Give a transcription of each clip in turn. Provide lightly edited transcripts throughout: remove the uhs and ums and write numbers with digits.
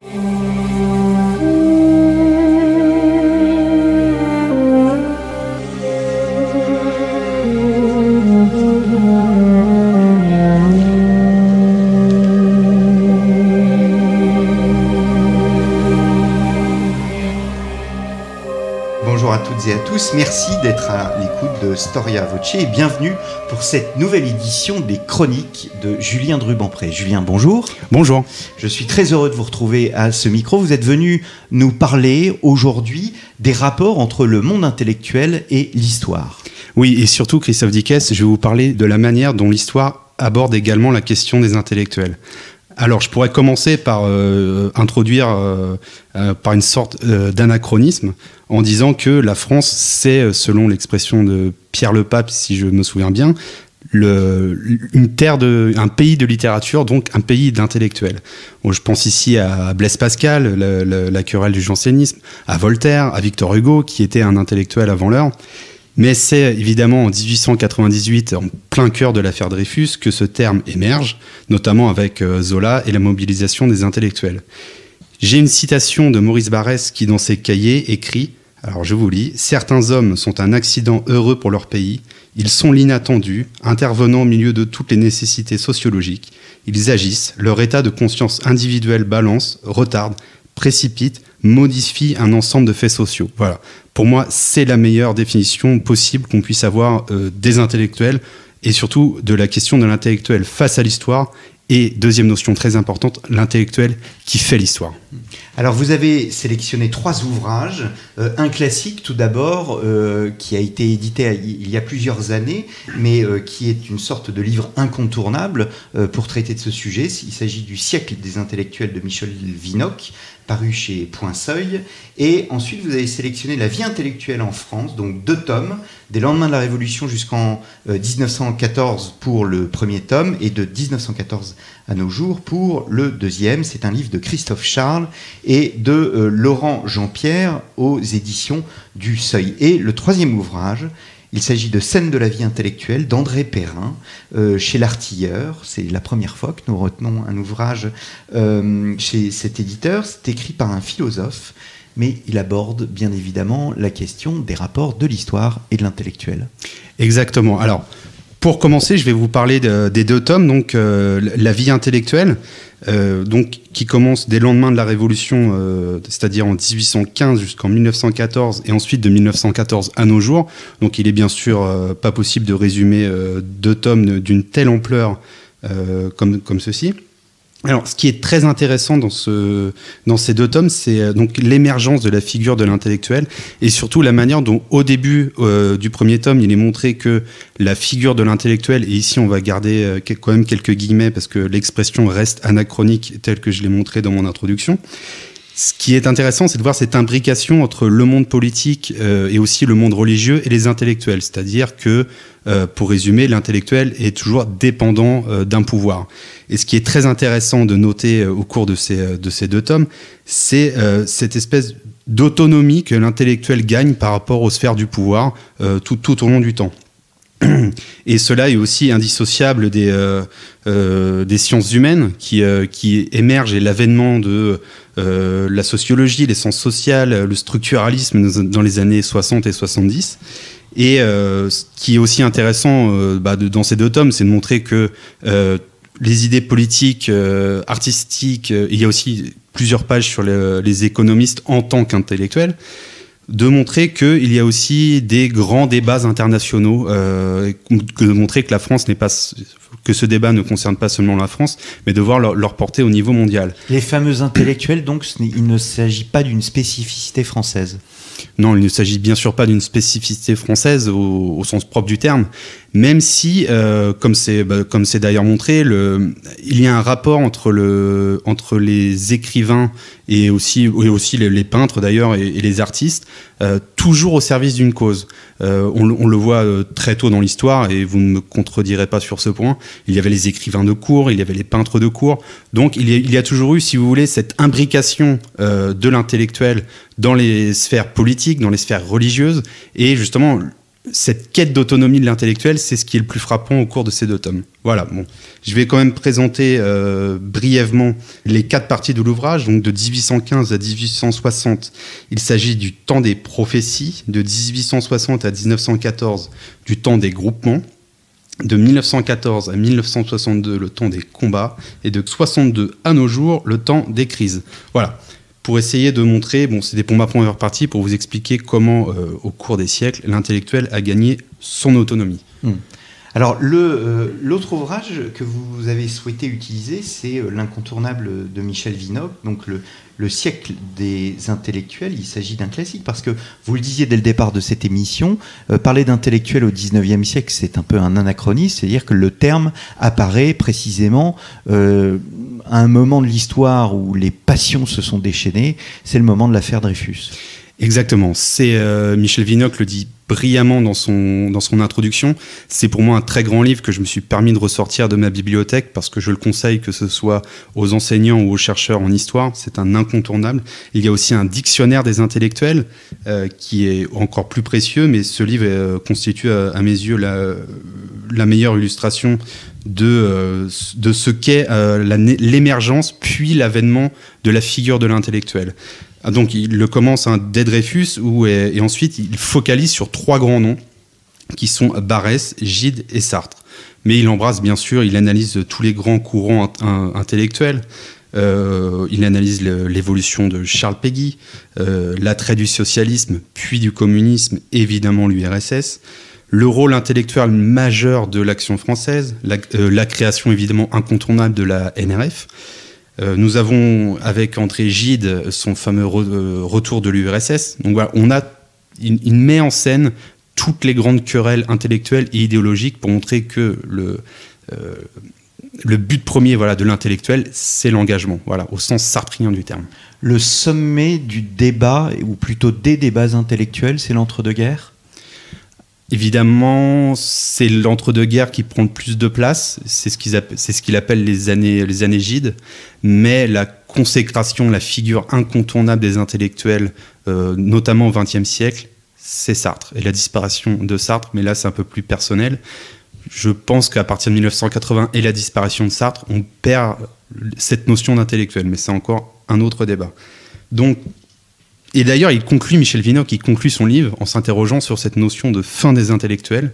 Bonjour à toutes et à tous, merci d'être à l'écoute de Storia Voce et bienvenue pour cette nouvelle édition des Chroniques de Julien Drubempré. Julien, bonjour. Bonjour. Je suis très heureux de vous retrouver à ce micro. Vous êtes venu nous parler aujourd'hui des rapports entre le monde intellectuel et l'histoire. Oui, et surtout, Christophe Dickès, je vais vous parler de la manière dont l'histoire aborde également la question des intellectuels. Alors, je pourrais commencer par introduire par une sorte d'anachronisme en disant que la France, c'est, selon l'expression de Pierre le Pape, si je me souviens bien, un pays de littérature, donc un pays d'intellectuels. Bon, je pense ici à Blaise Pascal, la querelle du jansénisme, à Voltaire, à Victor Hugo, qui était un intellectuel avant l'heure. Mais c'est évidemment en 1898, en plein cœur de l'affaire Dreyfus, que ce terme émerge, notamment avec Zola et la mobilisation des intellectuels. J'ai une citation de Maurice Barrès qui, dans ses cahiers, écrit, alors je vous lis, « Certains hommes sont un accident heureux pour leur pays, ils sont l'inattendu, intervenant au milieu de toutes les nécessités sociologiques, ils agissent, leur état de conscience individuelle balance, retarde, précipite, modifie un ensemble de faits sociaux. » Voilà. Pour moi, c'est la meilleure définition possible qu'on puisse avoir des intellectuels et surtout de la question de l'intellectuel face à l'histoire. Et deuxième notion très importante, l'intellectuel qui fait l'histoire. Alors vous avez sélectionné 3 ouvrages, un classique tout d'abord qui a été édité il y a plusieurs années, mais qui est une sorte de livre incontournable pour traiter de ce sujet. Il s'agit du siècle des intellectuels de Michel Vinocq, paru chez Point Seuil. Et ensuite vous avez sélectionné La vie intellectuelle en France, donc 2 tomes, des lendemains de la Révolution jusqu'en 1914 pour le premier tome et de 1914 à nos jours pour le deuxième. C'est un livre de Christophe Charles et de Laurent Jean-Pierre aux éditions du Seuil. Et le 3e ouvrage, il s'agit de Scènes de la vie intellectuelle d'André Perrin chez l'Artilleur. C'est la première fois que nous retenons un ouvrage chez cet éditeur. C'est écrit par un philosophe, mais il aborde bien évidemment la question des rapports de l'histoire et de l'intellectuel. Exactement. Alors, pour commencer, je vais vous parler des 2 tomes, donc La vie intellectuelle, donc, qui commence dès le lendemain de la Révolution, c'est-à-dire en 1815 jusqu'en 1914, et ensuite de 1914 à nos jours. Donc il est bien sûr pas possible de résumer 2 tomes d'une telle ampleur comme ceci. Alors, ce qui est très intéressant dans ces 2 tomes, c'est donc l'émergence de la figure de l'intellectuel et surtout la manière dont, au début du premier tome, il est montré que la figure de l'intellectuel, et ici on va garder quand même quelques guillemets parce que l'expression reste anachronique telle que je l'ai montré dans mon introduction. Ce qui est intéressant, c'est de voir cette imbrication entre le monde politique et aussi le monde religieux et les intellectuels. C'est-à-dire que, pour résumer, l'intellectuel est toujours dépendant d'un pouvoir. Et ce qui est très intéressant de noter au cours de ces 2 tomes, c'est cette espèce d'autonomie que l'intellectuel gagne par rapport aux sphères du pouvoir tout au long du temps. Et cela est aussi indissociable des sciences humaines qui émergent et l'avènement de la sociologie, les sciences sociales, le structuralisme dans les années 60 et 70. Et ce qui est aussi intéressant dans ces 2 tomes, c'est de montrer que les idées politiques, artistiques, il y a aussi plusieurs pages sur les économistes en tant qu'intellectuels, de montrer qu'il y a aussi des grands débats internationaux, de montrer que la France n'est pas, que ce débat ne concerne pas seulement la France, mais de voir leur portée au niveau mondial. Les fameux intellectuels, donc, il ne s'agit pas d'une spécificité française. Non, il ne s'agit bien sûr pas d'une spécificité française au sens propre du terme, même si, comme c'est d'ailleurs montré, il y a un rapport entre les écrivains et aussi les peintres d'ailleurs et les artistes, toujours au service d'une cause. On le voit très tôt dans l'histoire, et vous ne me contredirez pas sur ce point. Il y avait les écrivains de cour, il y avait les peintres de cour. Donc il y a toujours eu, si vous voulez, cette imbrication de l'intellectuel dans les sphères politiques, dans les sphères religieuses, et justement cette quête d'autonomie de l'intellectuel, c'est ce qui est le plus frappant au cours de ces 2 tomes. Voilà, bon. Je vais quand même présenter brièvement les 4 parties de l'ouvrage. Donc de 1815 à 1860, il s'agit du temps des prophéties, de 1860 à 1914, du temps des groupements, de 1914 à 1962, le temps des combats, et de 62 à nos jours, le temps des crises. Voilà. Pour essayer de montrer, bon, c'était pour ma première partie, pour vous expliquer comment, au cours des siècles, l'intellectuel a gagné son autonomie. Alors, l'autre ouvrage que vous avez souhaité utiliser, c'est l'incontournable de Michel Vinocq, donc le siècle des intellectuels. Il s'agit d'un classique, parce que, vous le disiez dès le départ de cette émission, parler d'intellectuels au XIXe siècle, c'est un peu un anachronisme, c'est-à-dire que le terme apparaît précisément à un moment de l'histoire où les passions se sont déchaînées, c'est le moment de l'affaire Dreyfus. Exactement, c'est Michel Vinocq le dit brillamment dans son introduction. C'est pour moi un très grand livre que je me suis permis de ressortir de ma bibliothèque parce que je le conseille, que ce soit aux enseignants ou aux chercheurs en histoire. C'est un incontournable. Il y a aussi un dictionnaire des intellectuels qui est encore plus précieux, mais ce livre constitue à mes yeux la meilleure illustration de ce qu'est l'émergence puis l'avènement de la figure de l'intellectuel. Donc il le commence dès Dreyfus et ensuite il focalise sur 3 grands noms qui sont Barrès, Gide et Sartre. Mais il embrasse bien sûr, il analyse tous les grands courants intellectuels. Il analyse l'évolution de Charles Péguy, l'attrait du socialisme puis du communisme, évidemment l'URSS. Le rôle intellectuel majeur de l'action française, la création évidemment incontournable de la NRF. Nous avons, avec André Gide, son fameux retour de l'URSS. Donc voilà, il met en scène toutes les grandes querelles intellectuelles et idéologiques pour montrer que le but premier de l'intellectuel, c'est l'engagement, au sens sartrien du terme. Le sommet du débat, ou plutôt des débats intellectuels, c'est l'entre-deux-guerres ? Évidemment, c'est l'entre-deux-guerres qui prend le plus de place. C'est ce qu'il appelle les années Gide. Mais la consécration, la figure incontournable des intellectuels, notamment au XXe siècle, c'est Sartre. Et la disparition de Sartre, mais là c'est un peu plus personnel. Je pense qu'à partir de 1980 et la disparition de Sartre, on perd cette notion d'intellectuel. Mais c'est encore un autre débat. Donc, et d'ailleurs, Michel Vinocq, il conclut son livre en s'interrogeant sur cette notion de fin des intellectuels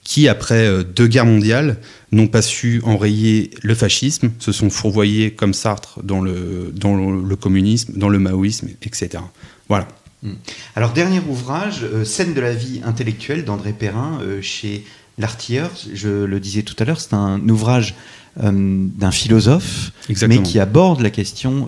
qui, après 2 guerres mondiales, n'ont pas su enrayer le fascisme, se sont fourvoyés comme Sartre dans le communisme, dans le maoïsme, etc. Voilà. Alors, dernier ouvrage, Scène de la vie intellectuelle d'André Perrin, chez L'Artilleur. Je le disais tout à l'heure, c'est un ouvrage d'un philosophe, exactement, mais qui aborde la question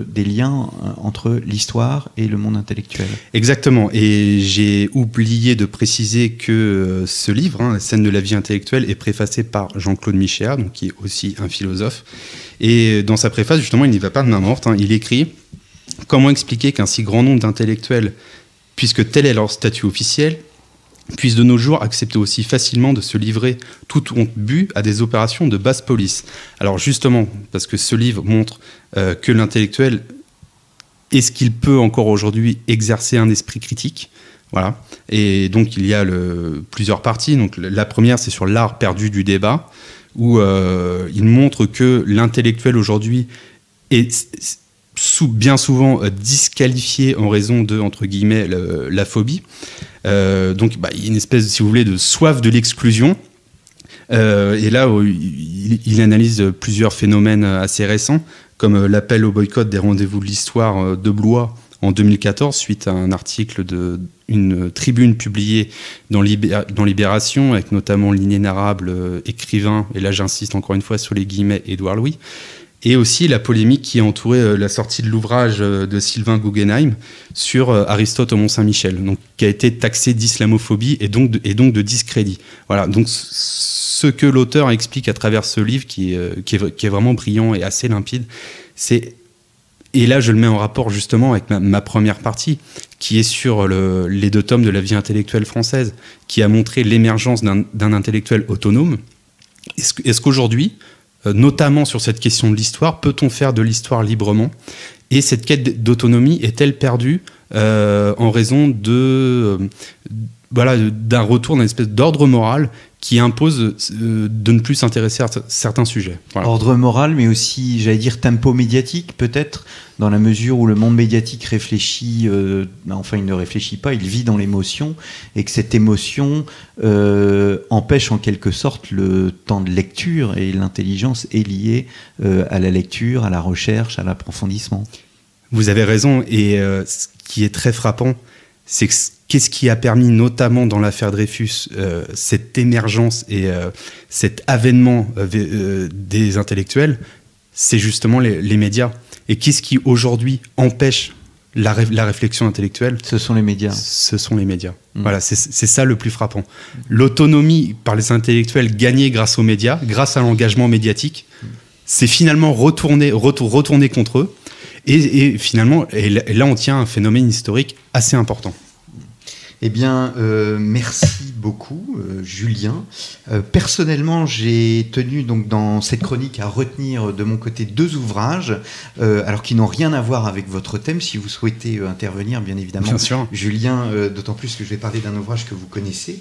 des liens entre l'histoire et le monde intellectuel. Exactement, et j'ai oublié de préciser que ce livre, La scène de la vie intellectuelle, est préfacé par Jean-Claude Michéa, donc qui est aussi un philosophe, et dans sa préface, justement, il n'y va pas de main morte, il écrit « Comment expliquer qu'un si grand nombre d'intellectuels, puisque tel est leur statut officiel, puissent de nos jours accepter aussi facilement de se livrer tout honte but à des opérations de basse police ». Alors justement, parce que ce livre montre que l'intellectuel, est-ce qu'il peut encore aujourd'hui exercer un esprit critique ? Voilà. Et donc il y a plusieurs parties. Donc, la première, c'est sur l'art perdu du débat, où il montre que l'intellectuel aujourd'hui est bien souvent disqualifié en raison de, entre guillemets, la phobie. Donc il y a une espèce, si vous voulez, de soif de l'exclusion. Et là, il analyse plusieurs phénomènes assez récents, comme l'appel au boycott des rendez-vous de l'histoire de Blois en 2014, suite à un article d'une tribune publiée dans Libération, avec notamment l'inénarrable écrivain, et là j'insiste encore une fois sur les guillemets, Édouard Louis, et aussi la polémique qui a entouré la sortie de l'ouvrage de Sylvain Guggenheim sur Aristote au Mont-Saint-Michel, donc, qui a été taxé d'islamophobie et donc de discrédit. Voilà, donc ce que l'auteur explique à travers ce livre, qui est vraiment brillant et assez limpide, c'est, et là je le mets en rapport justement avec ma première partie, qui est sur les 2 tomes de la vie intellectuelle française, qui a montré l'émergence d'un intellectuel autonome. Est-ce qu'aujourd'hui, notamment sur cette question de l'histoire, peut-on faire de l'histoire librement ? Et cette quête d'autonomie est-elle perdue en raison de voilà, d'un retour d'une espèce d'ordre moral qui impose de ne plus s'intéresser à certains sujets. Voilà. Ordre moral, mais aussi, j'allais dire, tempo médiatique, peut-être, dans la mesure où le monde médiatique réfléchit, enfin, il ne réfléchit pas, il vit dans l'émotion, et que cette émotion empêche en quelque sorte le temps de lecture, et l'intelligence est liée à la lecture, à la recherche, à l'approfondissement. Vous avez raison, et ce qui est très frappant, c'est que qu'est-ce qui a permis, notamment dans l'affaire Dreyfus, cette émergence et cet avènement des intellectuels, c'est justement les médias. Et qu'est-ce qui, aujourd'hui, empêche la réflexion intellectuelle? Ce sont les médias. Ce sont les médias. Voilà, c'est ça le plus frappant. L'autonomie par les intellectuels gagnée grâce aux médias, grâce à l'engagement médiatique, c'est finalement retourné contre eux. Et finalement, là, on tient un phénomène historique assez important. Eh bien, merci beaucoup, Julien. Personnellement, j'ai tenu donc dans cette chronique à retenir de mon côté 2 ouvrages, alors qui n'ont rien à voir avec votre thème. Si vous souhaitez intervenir, bien évidemment, bien sûr. Julien, d'autant plus que je vais parler d'un ouvrage que vous connaissez.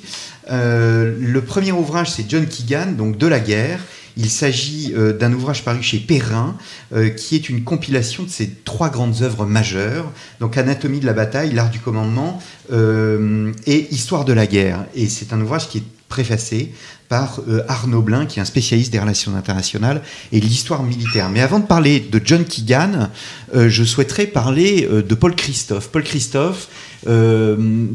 Le premier ouvrage, c'est John Keegan, donc De la guerre. Il s'agit d'un ouvrage paru chez Perrin, qui est une compilation de ses 3 grandes œuvres majeures, donc Anatomie de la bataille, L'art du commandement et Histoire de la guerre. Et c'est un ouvrage qui est préfacé par Arnaud Blin, qui est un spécialiste des relations internationales et de l'histoire militaire. Mais avant de parler de John Keegan, je souhaiterais parler de Paul Christophe. Paul Christophe,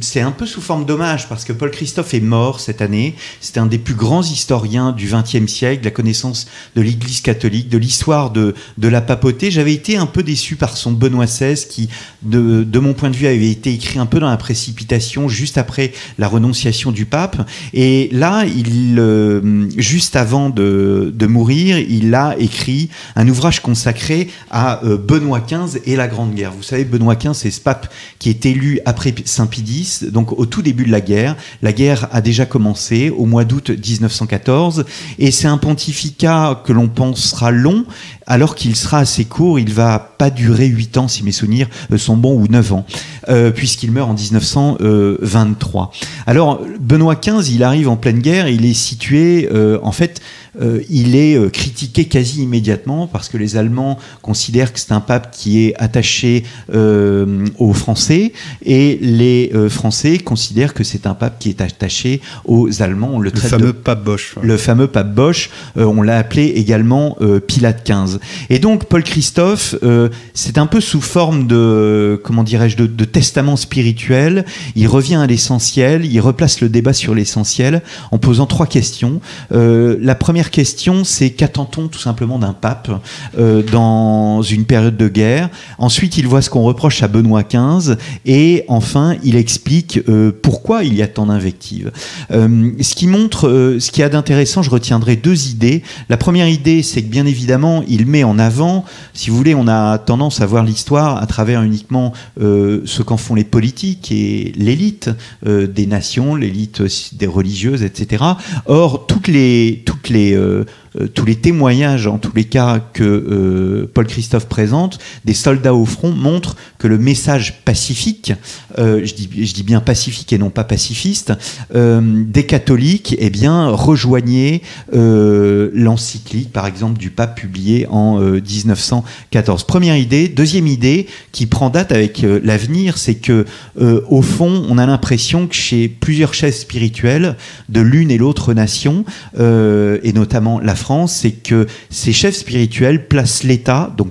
c'est un peu sous forme d'hommage parce que Paul Christophe est mort cette année. C'était un des plus grands historiens du XXe siècle, de la connaissance de l'Église catholique, de l'histoire de la papauté. J'avais été un peu déçu par son Benoît XVI qui, de mon point de vue, avait été écrit un peu dans la précipitation juste après la renonciation du pape. Et là, juste avant de mourir, il a écrit un ouvrage consacré à Benoît XV et la Grande Guerre. Vous savez, Benoît XV, c'est ce pape qui est élu après Saint-Pie X, donc au tout début de la guerre. La guerre a déjà commencé au mois d'août 1914 et c'est un pontificat que l'on pensera long alors qu'il sera assez court. Il va pas durer 8 ans si mes souvenirs sont bons, ou 9 ans, puisqu'il meurt en 1923. Alors Benoît XV, il arrive en pleine guerre et il est situé en fait il est critiqué quasi immédiatement parce que les Allemands considèrent que c'est un pape qui est attaché aux Français et les Français considèrent que c'est un pape qui est attaché aux Allemands. Le fameux pape Bosch. Le fameux pape Bosch, on l'a appelé également Pilate XV. Et donc Paul Christophe, c'est un peu sous forme de, comment dirais-je, de testament spirituel. Il revient à l'essentiel, il replace le débat sur l'essentiel en posant 3 questions. La première question, c'est qu'attend-on tout simplement d'un pape dans une période de guerre? Ensuite, il voit ce qu'on reproche à Benoît XV et enfin, il explique pourquoi il y a tant d'invectives. Ce qui montre, ce qui a d'intéressant, je retiendrai 2 idées. La première idée, c'est que bien évidemment, il met en avant, si vous voulez, on a tendance à voir l'histoire à travers uniquement ce qu'en font les politiques et l'élite des nations, l'élite des religieuses, etc. Or, tous les témoignages, en tous les cas, que Paul Christophe présente, des soldats au front, montrent que le message pacifique, je dis bien pacifique et non pas pacifiste, des catholiques, eh bien, rejoignait l'encyclique, par exemple, du pape publié en 1914. Première idée. Deuxième idée, qui prend date avec l'avenir, c'est que, au fond, on a l'impression que chez plusieurs chefs spirituels de l'une et l'autre nation, et notamment la France, c'est que ces chefs spirituels placent l'État, donc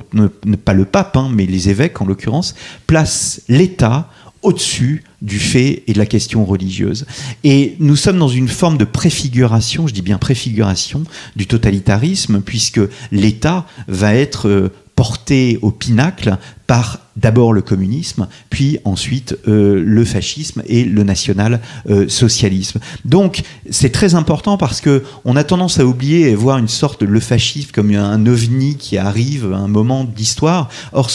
pas le pape, hein, mais les évêques en l'occurrence, placent l'État au-dessus du fait et de la question religieuse. Et nous sommes dans une forme de préfiguration, je dis bien préfiguration, du totalitarisme, puisque l'État va être porté au pinacle par d'abord le communisme, puis ensuite le fascisme et le national-socialisme. Donc c'est très important parce qu'on a tendance à oublier et voir une sorte de le fascisme comme un ovni qui arrive à un moment de l'histoire. Or,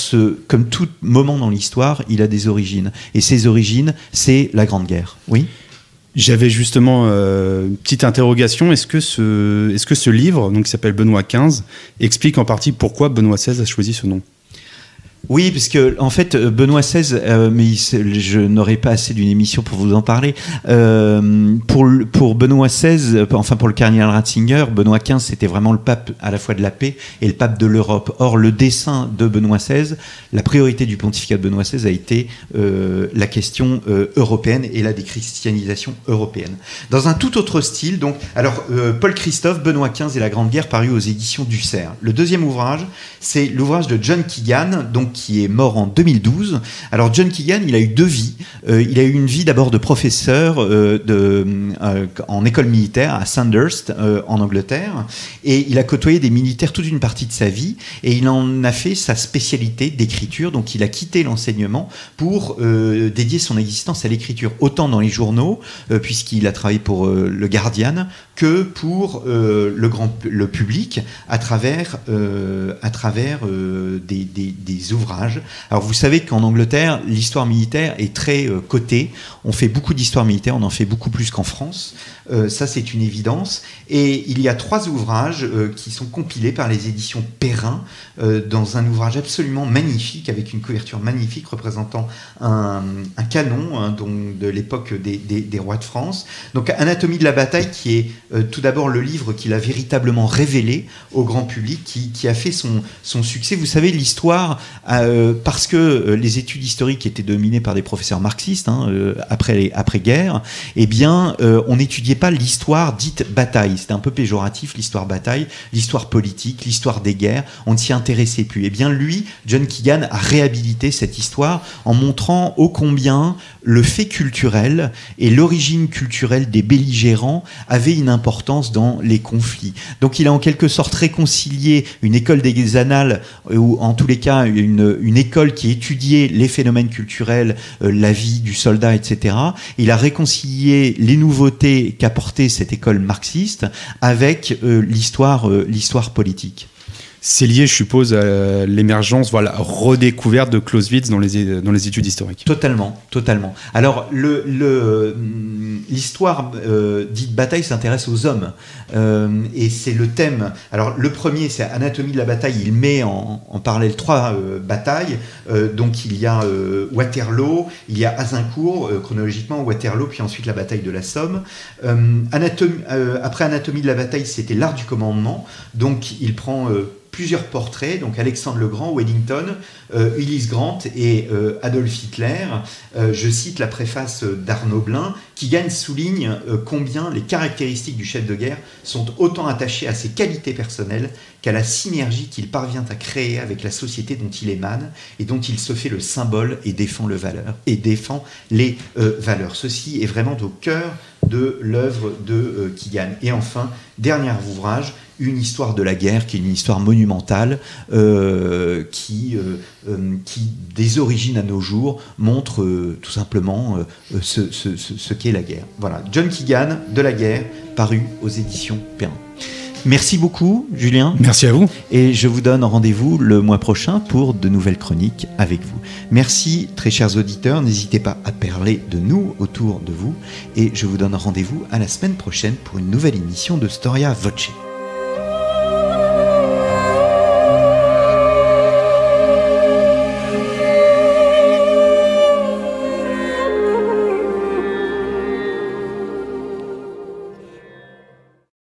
comme tout moment dans l'histoire, il a des origines. Et ces origines, c'est la Grande Guerre. Oui ? J'avais justement une petite interrogation. Est-ce que ce livre, donc, qui s'appelle Benoît XV, explique en partie pourquoi Benoît XVI a choisi ce nom ? Oui, parce que en fait, Benoît XVI, mais je n'aurai pas assez d'une émission pour vous en parler. Pour Benoît XVI, enfin pour le cardinal Ratzinger, Benoît XV, c'était vraiment le pape à la fois de la paix et le pape de l'Europe. Or, le dessein de Benoît XVI, la priorité du pontificat de Benoît XVI a été la question européenne et la déchristianisation européenne. Dans un tout autre style, donc, alors Paul Christophe, Benoît XV et la Grande Guerre, paru aux éditions du Cerf. Le deuxième ouvrage, c'est l'ouvrage de John Keegan, donc qui est mort en 2012. Alors John Keegan, il a eu deux vies. Il a eu une vie d'abord de professeur en école militaire à Sandhurst en Angleterre, et il a côtoyé des militaires toute une partie de sa vie, et il en a fait sa spécialité d'écriture. Donc il a quitté l'enseignement pour dédier son existence à l'écriture, autant dans les journaux, puisqu'il a travaillé pour le Guardian, que pour le public à travers des ouvrages. Alors vous savez qu'en Angleterre, l'histoire militaire est très cotée. On fait beaucoup d'histoire militaire, on en fait beaucoup plus qu'en France. Ça, c'est une évidence. Et il y a 3 ouvrages qui sont compilés par les éditions Perrin dans un ouvrage absolument magnifique, avec une couverture magnifique représentant un canon donc de l'époque des rois de France. Donc Anatomie de la bataille, qui est tout d'abord le livre qu'il a véritablement révélé au grand public, qui a fait son succès. Vous savez, l'histoire, parce que les études historiques étaient dominées par des professeurs marxistes après-guerre, eh bien, on n'étudiait pas l'histoire dite bataille. C'était un peu péjoratif, l'histoire bataille, l'histoire politique, l'histoire des guerres. On ne s'y intéressait plus. Eh bien, lui, John Keegan, a réhabilité cette histoire en montrant ô combien le fait culturel et l'origine culturelle des belligérants avaient une importance dans les conflits. Donc, il a en quelque sorte réconcilié une école des annales, ou en tous les cas une école qui étudiait les phénomènes culturels, la vie du soldat, etc. Il a réconcilié les nouveautés qu'apportait cette école marxiste avec l'histoire politique. C'est lié, je suppose, à l'émergence, redécouverte de Clausewitz dans les études historiques. Totalement. Alors, l'histoire dite bataille s'intéresse aux hommes. Et c'est le thème. Alors, le premier, c'est Anatomie de la bataille. Il met en parallèle 3 batailles. Donc, il y a Waterloo, il y a Azincourt, chronologiquement, Waterloo, puis ensuite la bataille de la Somme. Après Anatomie de la bataille, c'était l'art du commandement. Donc, il prend plusieurs portraits, donc Alexandre le Grand, Wellington, Ulysse Grant et Adolf Hitler. Je cite la préface d'Arnaud Blin. Keegan souligne combien les caractéristiques du chef de guerre sont autant attachées à ses qualités personnelles qu'à la synergie qu'il parvient à créer avec la société dont il émane et dont il se fait le symbole et défend les valeurs. Ceci est vraiment au cœur de l'œuvre de Keegan. Et enfin, dernier ouvrage, Une histoire de la guerre, qui est une histoire monumentale qui, des origines à nos jours, montre tout simplement ce qu'est la guerre. Voilà, John Keegan, De la guerre, paru aux éditions Perrin. Merci beaucoup, Julien. Merci à vous. Et je vous donne rendez-vous le mois prochain pour de nouvelles chroniques avec vous. Merci, très chers auditeurs. N'hésitez pas à parler de nous autour de vous. Et je vous donne rendez-vous à la semaine prochaine pour une nouvelle émission de Storia Voce.